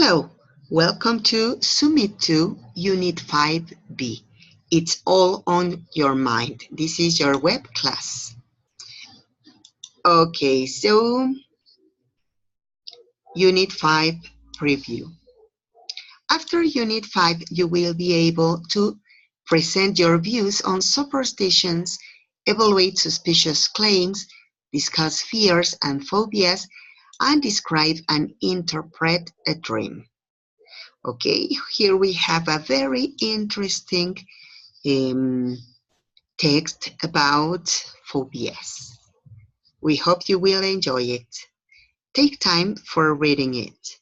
Hello, welcome to Summit 2 Unit 5B. It's all on your mind. This is your web class. Okay, so Unit 5 preview. After Unit 5, you will be able to present your views on superstitions, evaluate suspicious claims, discuss fears and phobias, and describe and interpret a dream. Okay, here we have a very interesting text about phobias. We hope you will enjoy it. Take time for reading it.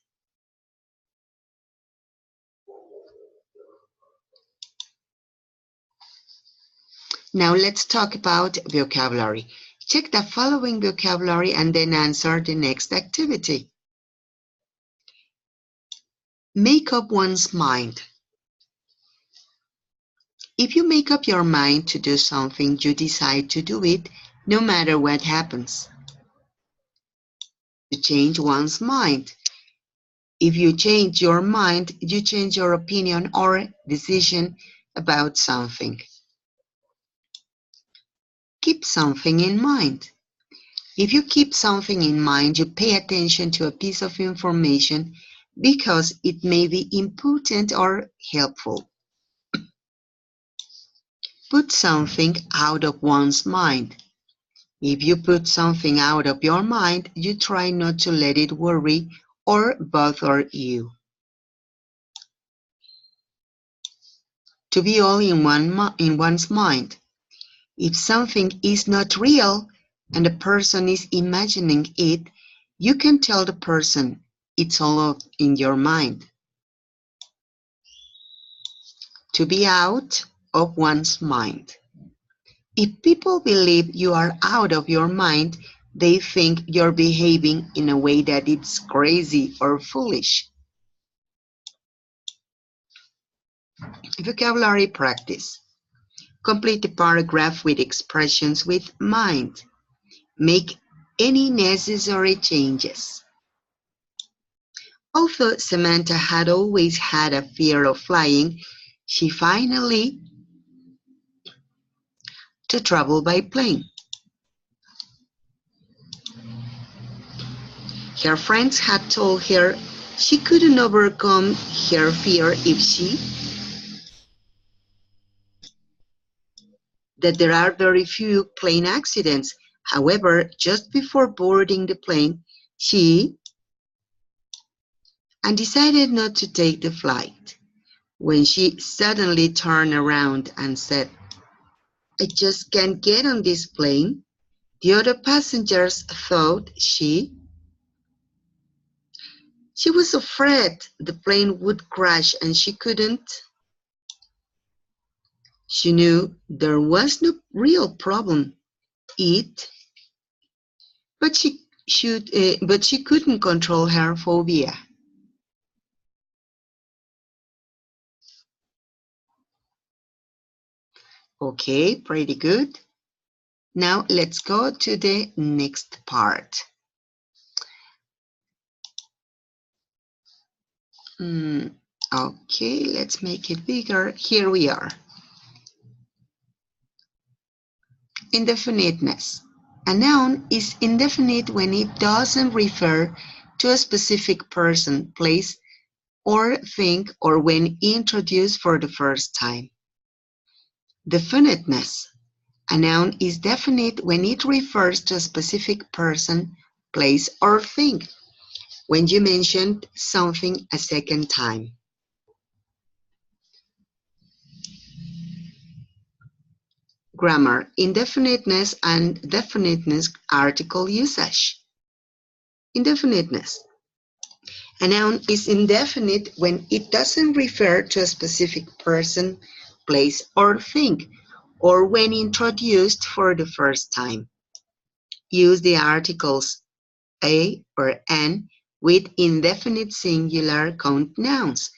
Now let's talk about vocabulary. Check the following vocabulary and then answer the next activity. Make up one's mind. If you make up your mind to do something, you decide to do it no matter what happens. To change one's mind. If you change your mind, you change your opinion or decision about something. Keep something in mind. If you keep something in mind, you pay attention to a piece of information because it may be important or helpful. Put something out of one's mind. If you put something out of your mind, you try not to let it worry or bother you. To be all in one's mind. If something is not real and the person is imagining it, you can tell the person it's all in your mind. To be out of one's mind. If people believe you are out of your mind, they think you're behaving in a way that it's crazy or foolish. Vocabulary practice. Complete the paragraph with expressions with mind. Make any necessary changes. Although Samantha had always had a fear of flying, she finally to travel by plane. Her friends had told her she couldn't overcome her fear that there are very few plane accidents. However, just before boarding the plane, she decided not to take the flight. When she suddenly turned around and said, "I just can't get on this plane," the other passengers thought she was afraid the plane would crash and she couldn't. She knew there was no real problem. But she couldn't control her phobia. Okay, pretty good. Now let's go to the next part. Okay, let's make it bigger. Here we are. Indefiniteness. A noun is indefinite when it doesn't refer to a specific person, place, or thing, or when introduced for the first time. Definiteness. A noun is definite when it refers to a specific person, place, or thing. When you mentioned something a second time. Grammar, indefiniteness and definiteness article usage. Indefiniteness. A noun is indefinite when it doesn't refer to a specific person, place, or thing, or when introduced for the first time. Use the articles a or an with indefinite singular count nouns.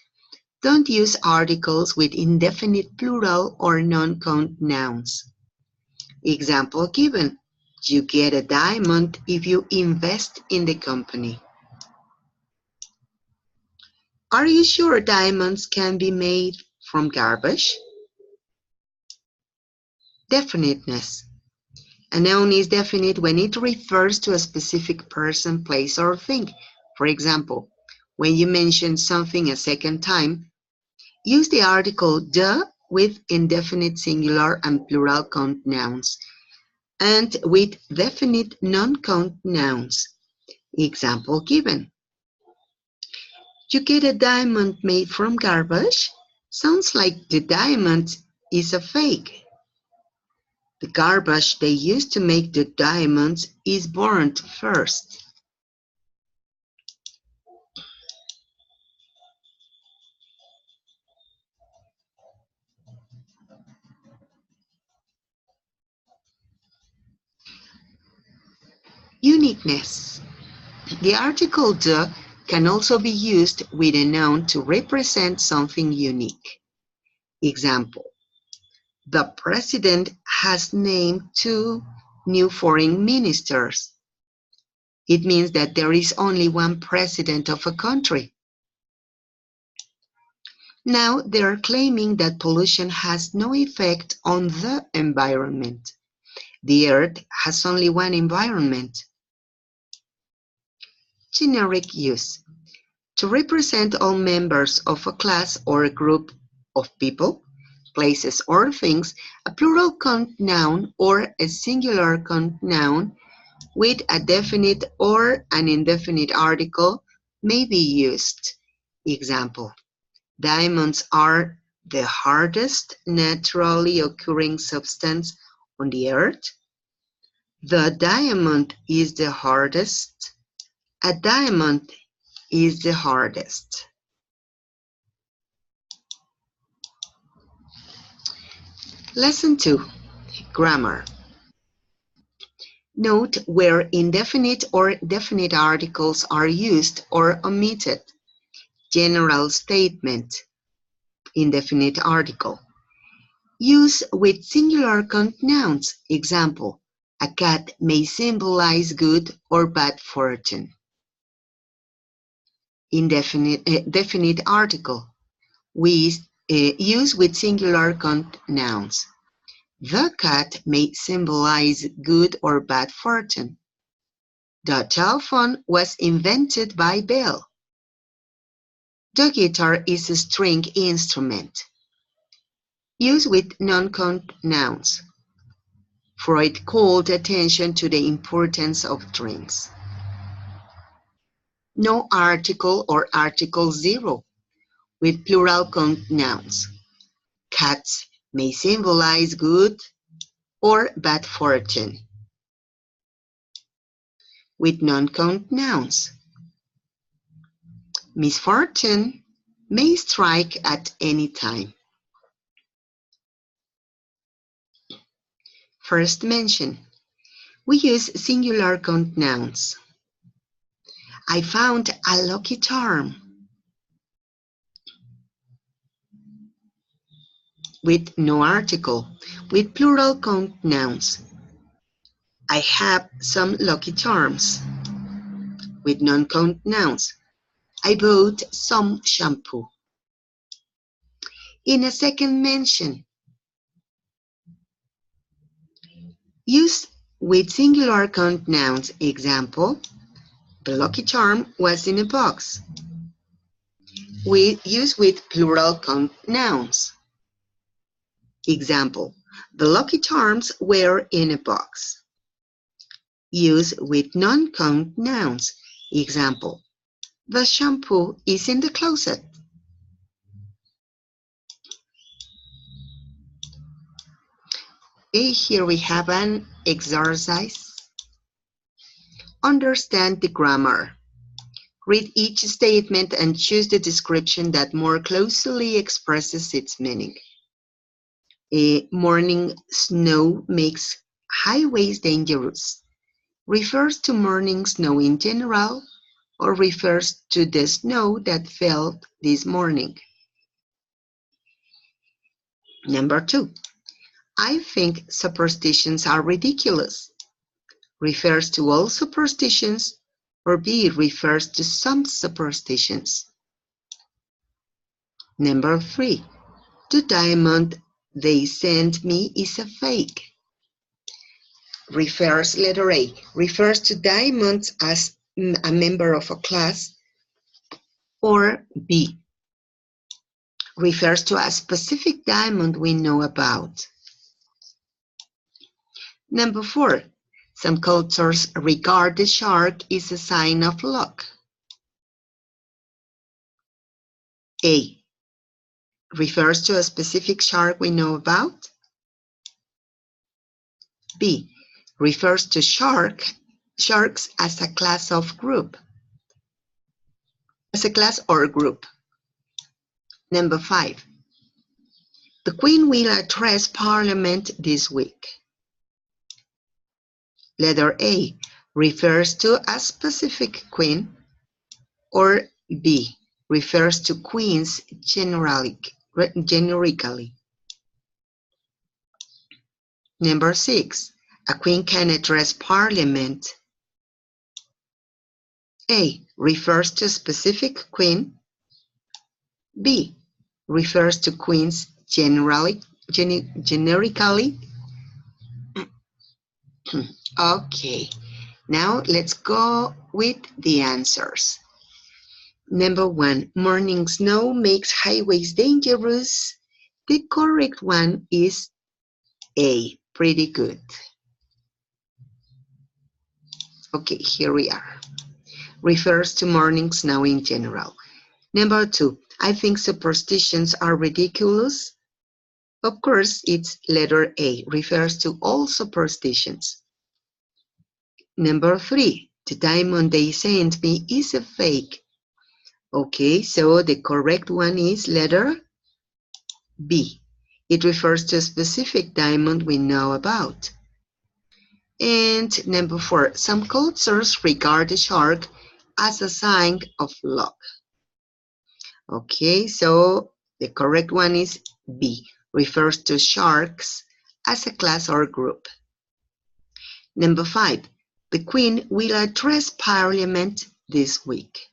Don't use articles with indefinite plural or non-count nouns. Example given. You get a diamond if you invest in the company. Are you sure diamonds can be made from garbage? Definiteness. A noun is definite when it refers to a specific person, place, or thing. For example, when you mention something a second time, use the article the with indefinite singular and plural count nouns and with definite non-count nouns. Example given. You get a diamond made from garbage? Sounds like the diamond is a fake. The garbage they use to make the diamonds is burnt first. Uniqueness. The article the can also be used with a noun to represent something unique. Example, the president has named 2 new foreign ministers. It means that there is only one president of a country. Now they are claiming that pollution has no effect on the environment. The earth has only one environment. Generic use. To represent all members of a class or a group of people, places, or things, a plural count noun or a singular count noun with a definite or an indefinite article may be used. Example, diamonds are the hardest naturally occurring substance on the earth. The diamond is the hardest. A diamond is the hardest. Lesson 2. Grammar. Note where indefinite or definite articles are used or omitted. General statement. Indefinite article. Use with singular count nouns. Example, a cat may symbolize good or bad fortune. Definite article. We use with singular count nouns. The cat may symbolize good or bad fortune. The telephone was invented by Bell. The guitar is a string instrument. Use with non-count nouns. Freud called attention to the importance of drinks. No article or article 0 with plural count nouns. Cats may symbolize good or bad fortune. With non-count nouns. Misfortune may strike at any time. First mention. We use singular count nouns. I found a lucky charm. With no article, with plural count nouns. I have some lucky charms. With non-count nouns. I bought some shampoo. In a second mention, use with singular count nouns. Example, the lucky charm was in a box. We use with plural count nouns. Example, the lucky charms were in a box. Use with non-count nouns. Example, the shampoo is in the closet. Okay, here we have an exercise. Understand the grammar. Read each statement and choose the description that more closely expresses its meaning. Morning snow makes highways dangerous. Refers to morning snow in general or refers to the snow that fell this morning. Number 2. I think superstitions are ridiculous. Refers to all superstitions or B refers to some superstitions. Number 3. The diamond they sent me is a fake. Letter A, refers to diamonds as a member of a class, or B, refers to a specific diamond we know about. Number 4, some cultures regard the shark as a sign of luck. A, refers to a specific shark we know about. B, refers to sharks as a class or group. Number 5, the Queen will address Parliament this week. Letter A, refers to a specific queen, or B, refers to queens generically. Number 6, a queen can address Parliament. A, refers to a specific queen. B, refers to queens generically. Okay, now let's go with the answers. Number 1, morning snow makes highways dangerous. The correct one is A, pretty good. Okay, here we are. Refers to morning snow in general. Number 2, I think superstitions are ridiculous. Of course, it's letter A, refers to all superstitions. Number 3, the diamond they sent me is a fake. Okay, so the correct one is letter B. It refers to a specific diamond we know about. And number 4, some cultures regard the shark as a sign of luck. Okay, so the correct one is B, refers to sharks as a class or group. Number 5, the Queen will address Parliament this week.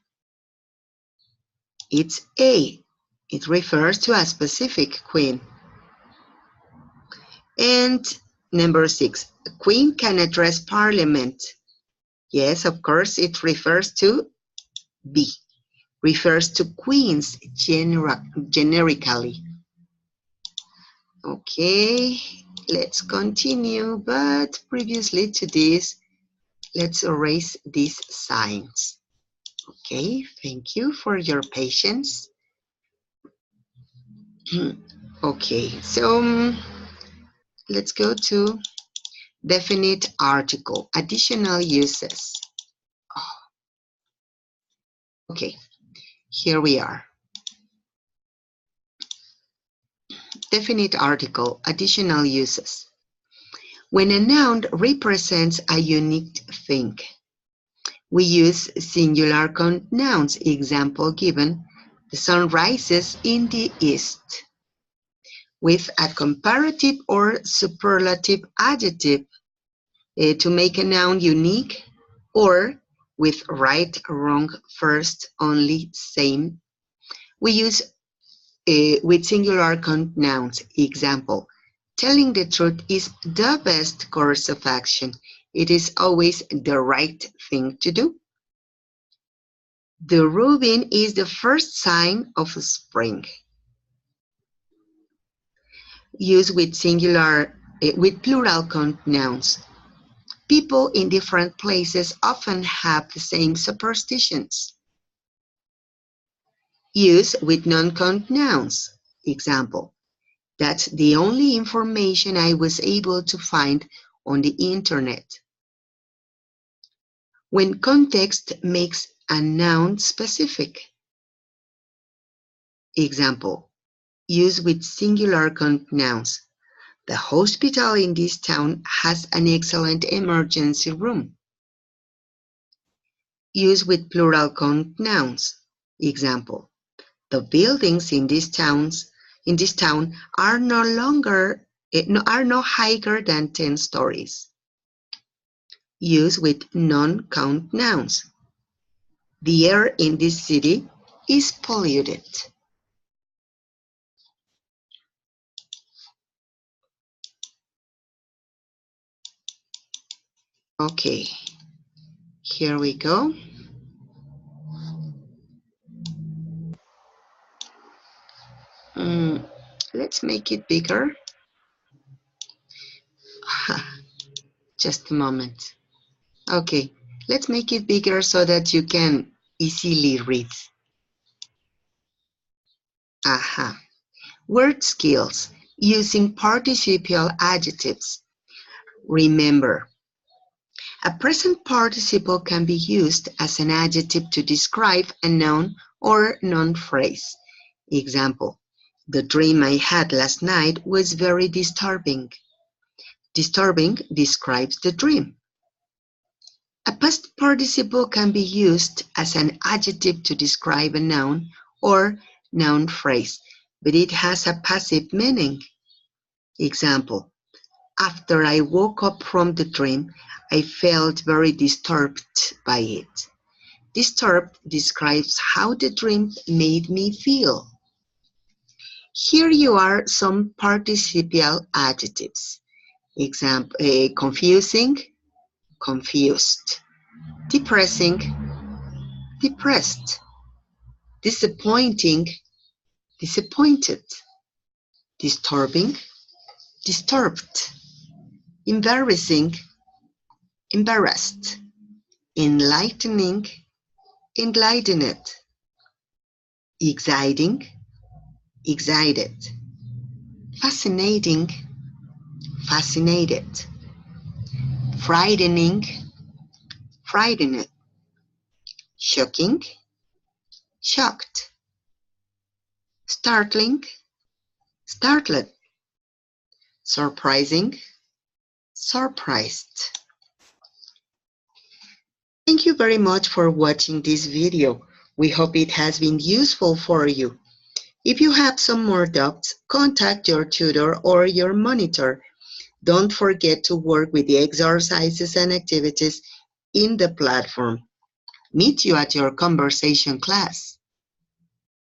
It's A. It refers to a specific queen. And number 6, the Queen can address Parliament. Yes, of course, it refers to B. Refers to queens generically. Okay, let's continue, but previously to this, let's erase these signs. Okay, thank you for your patience. Okay, so let's go to definite article, additional uses. Okay, here we are. Definite article, additional uses. When a noun represents a unique thing, we use singular count nouns. Example given, the sun rises in the east. With a comparative or superlative adjective to make a noun unique, or with right, wrong, first, only, same. We use with singular count nouns. Example, telling the truth is the best course of action. It is always the right thing to do. The robin is the first sign of spring. Use with plural count nouns. People in different places often have the same superstitions. Use with non-count nouns. Example, that's the only information I was able to find on the internet. When context makes a noun specific. Example, use with singular count nouns. The hospital in this town has an excellent emergency room. Use with plural count nouns. Example, the buildings in this town are no higher than 10 stories. Use with non-count nouns. The air in this city is polluted. Okay, here we go. Let's make it bigger. Just a moment. Okay, let's make it bigger so that you can easily read. Aha. Word skills using participial adjectives. Remember, a present participle can be used as an adjective to describe a noun or non-phrase. Example, the dream I had last night was very disturbing. Disturbing describes the dream. A past participle can be used as an adjective to describe a noun or noun phrase, but it has a passive meaning. Example, after I woke up from the dream, I felt very disturbed by it. Disturbed describes how the dream made me feel. Here you are some participial adjectives. Example, confusing, confused. Depressing, depressed. Disappointing, disappointed. Disturbing, disturbed. Embarrassing, embarrassed. Enlightening, enlightened. Exciting, excited. Fascinating, fascinated. Frightening, frightened. Shocking, shocked. Startling, startled. Surprising, surprised. Thank you very much for watching this video. We hope it has been useful for you. If you have some more doubts, contact your tutor or your monitor. Don't forget to work with the exercises and activities in the platform. Meet you at your conversation class.